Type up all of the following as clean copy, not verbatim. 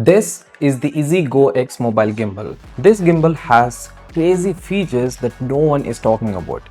This is the IZI Go X mobile gimbal. This gimbal has crazy features that no one is talking about.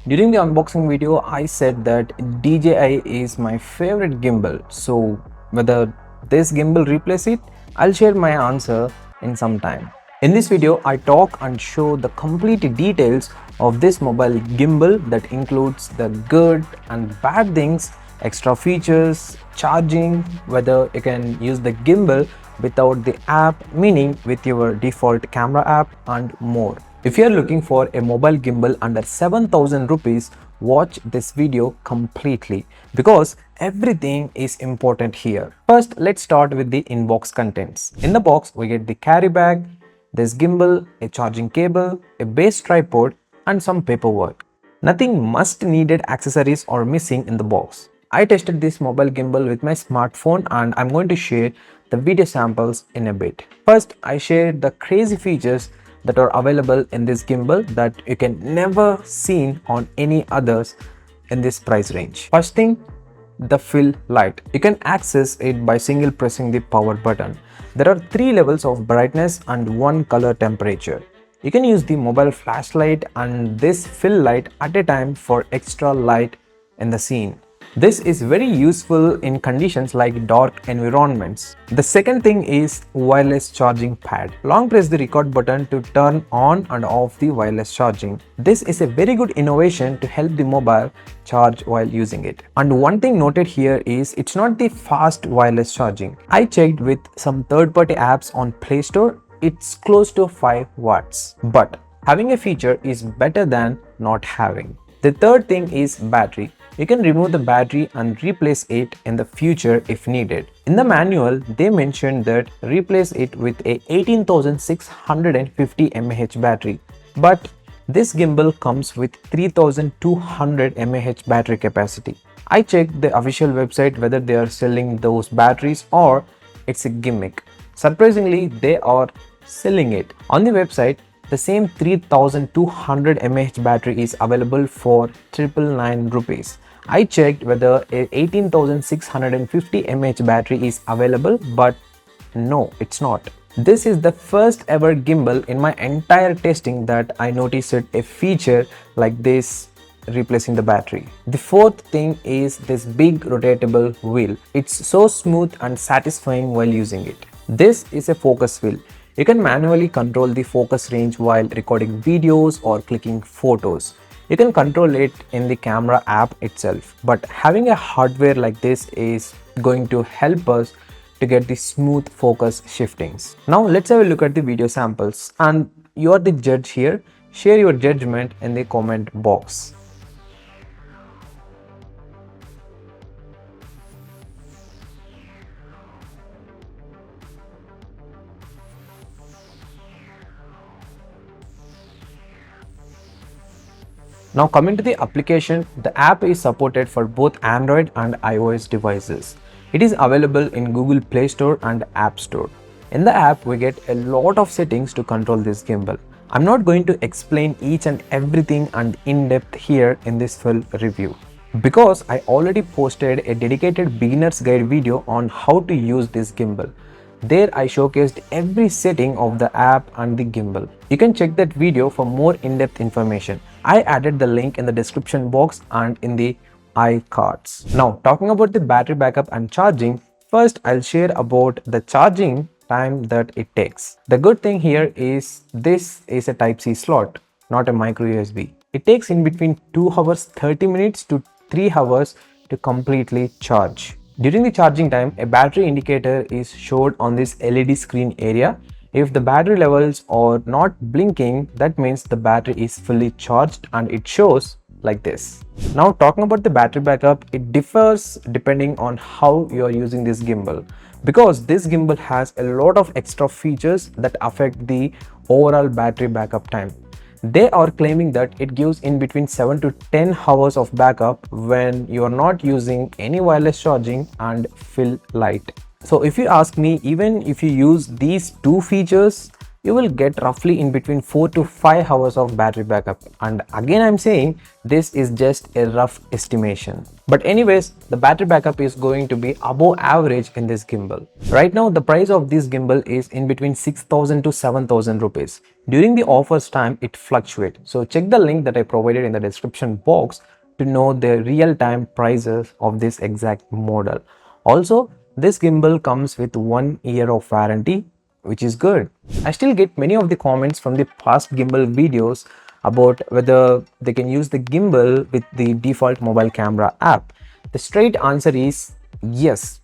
During the unboxing video, I said that DJI is my favorite gimbal. So whether this gimbal replace it, I'll share my answer in some time. In this video, I talk and show the complete details of this mobile gimbal that includes the good and bad things, extra features, charging, whether you can use the gimbal without the app, meaning with your default camera app, and more. If you are looking for a mobile gimbal under 7,000 rupees, watch this video completely because everything is important here. First, let's start with the inbox contents. In the box, we get the carry bag, this gimbal, a charging cable, a base tripod, and some paperwork. Nothing must needed accessories are missing in the box. I tested this mobile gimbal with my smartphone and I'm going to share the video samples in a bit. First, I shared the crazy features that are available in this gimbal that you can never seen on any others in this price range. First thing, the fill light. You can access it by single pressing the power button. There are 3 levels of brightness and 1 color temperature. You can use the mobile flashlight and this fill light at a time for extra light in the scene. This is very useful in conditions like dark environments. The second thing is wireless charging pad. Long press the record button to turn on and off the wireless charging. This is a very good innovation to help the mobile charge while using it. And one thing noted here is it's not the fast wireless charging. I checked with some third-party apps on Play Store. It's close to 5 watts. But having a feature is better than not having. The third thing is battery. You can remove the battery and replace it in the future if needed. In the manual, they mentioned that replace it with a 18,650 mAh battery. But this gimbal comes with 3,200 mAh battery capacity. I checked the official website whether they are selling those batteries or it's a gimmick. Surprisingly, they are selling it. On the website, the same 3,200 mAh battery is available for 999 rupees. I checked whether a 18,650 mAh battery is available, but no, it's not. This is the first ever gimbal in my entire testing that I noticed a feature like this replacing the battery. The fourth thing is this big rotatable wheel. It's so smooth and satisfying while using it. This is a focus wheel. You can manually control the focus range while recording videos or clicking photos. You can control it in the camera app itself, but having a hardware like this is going to help us to get the smooth focus shiftings. Now let's have a look at the video samples, and you are the judge here. Share your judgment in the comment box. Now coming to the application, the app is supported for both Android and iOS devices. It is available in Google Play Store and App Store. In the app, we get a lot of settings to control this gimbal. I'm not going to explain each and everything and in depth here in this full review because I already posted a dedicated beginner's guide video on how to use this gimbal. There I showcased every setting of the app and the gimbal. You can check that video for more in-depth information. I added the link in the description box and in the iCards. Now talking about the battery backup and charging, first I'll share about the charging time that it takes. The good thing here is this is a Type-C slot, not a micro USB. It takes in between 2 hours 30 minutes to 3 hours to completely charge. During the charging time, a battery indicator is showed on this LED screen area. If the battery levels are not blinking, that means the battery is fully charged and it shows like this. Now talking about the battery backup, it differs depending on how you are using this gimbal because this gimbal has a lot of extra features that affect the overall battery backup time. They are claiming that it gives in between 7 to 10 hours of backup when you are not using any wireless charging and fill light. So if you ask me, even if you use these two features, you will get roughly in between 4 to 5 hours of battery backup. And again, I'm saying this is just a rough estimation. But anyways, the battery backup is going to be above average in this gimbal. Right now, the price of this gimbal is in between 6,000 to 7,000 rupees. During the offers time, it fluctuates. So check the link that I provided in the description box to know the real-time prices of this exact model. Also, this gimbal comes with 1 year of warranty, which is good. I still get many of the comments from the past gimbal videos about whether they can use the gimbal with the default mobile camera app. The straight answer is yes,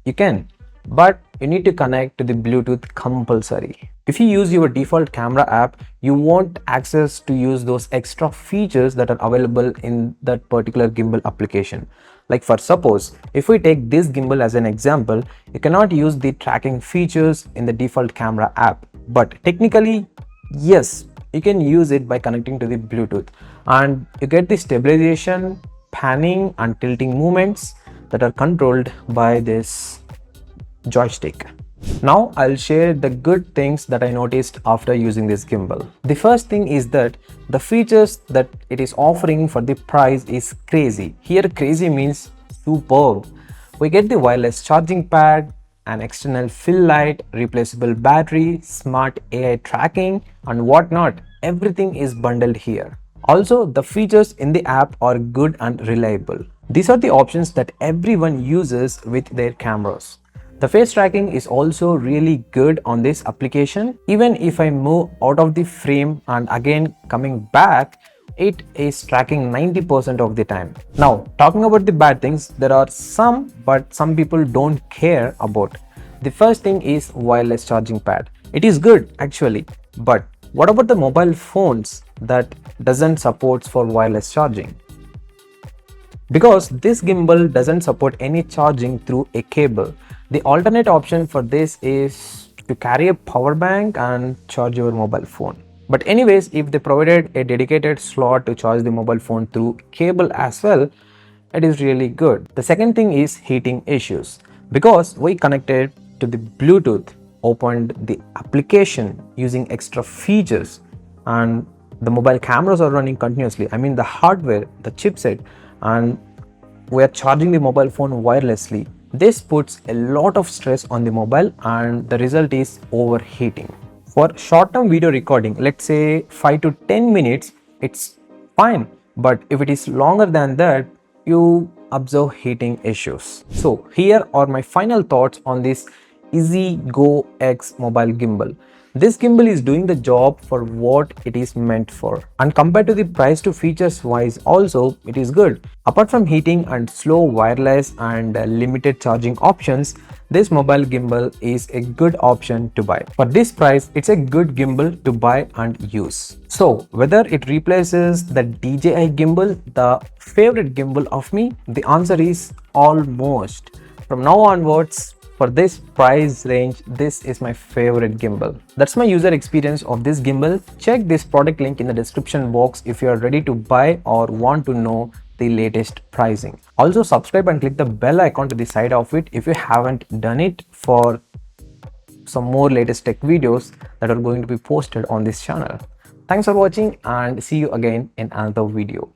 you can, but you need to connect to the Bluetooth compulsory. If you use your default camera app, you won't access to use those extra features that are available in that particular gimbal application. Like for suppose, if we take this gimbal as an example, you cannot use the tracking features in the default camera app. But technically, yes, you can use it by connecting to the Bluetooth, and you get the stabilization, panning and tilting movements that are controlled by this joystick. Now I'll share the good things that I noticed after using this gimbal. The first thing is that the features that it is offering for the price is crazy. Here crazy means superb. We get the wireless charging pad, an external fill light, replaceable battery, smart AI tracking and whatnot. Everything is bundled here. Also, the features in the app are good and reliable. These are the options that everyone uses with their cameras. The face tracking is also really good on this application. Even if I move out of the frame and again coming back, it is tracking 90% of the time. Now, talking about the bad things, there are some, but some people don't care about. The first thing is wireless charging pad. It is good actually, but what about the mobile phones that doesn't support for wireless charging? Because this gimbal doesn't support any charging through a cable. The alternate option for this is to carry a power bank and charge your mobile phone. But anyways, if they provided a dedicated slot to charge the mobile phone through cable as well, it is really good. The second thing is heating issues. Because we connected to the Bluetooth, opened the application using extra features, and the mobile cameras are running continuously. I mean the hardware, the chipset, and we are charging the mobile phone wirelessly. This puts a lot of stress on the mobile and the result is overheating. For short-term video recording, let's say 5 to 10 minutes, it's fine. But if it is longer than that, you observe heating issues. So here are my final thoughts on this IZI Go X mobile gimbal. This gimbal is doing the job for what it is meant for, and compared to the price to features wise also it is good. Apart from heating and slow wireless and limited charging options, this mobile gimbal is a good option to buy. For this price, it's a good gimbal to buy and use. So whether it replaces the DJI Gimbal, the favorite gimbal of me, the answer is almost. From now onwards, for this price range, this is my favorite gimbal. That's my user experience of this gimbal. Check this product link in the description box if you are ready to buy or want to know the latest pricing. Also subscribe and click the bell icon to the side of it if you haven't done it, for some more latest tech videos that are going to be posted on this channel. Thanks for watching and see you again in another video.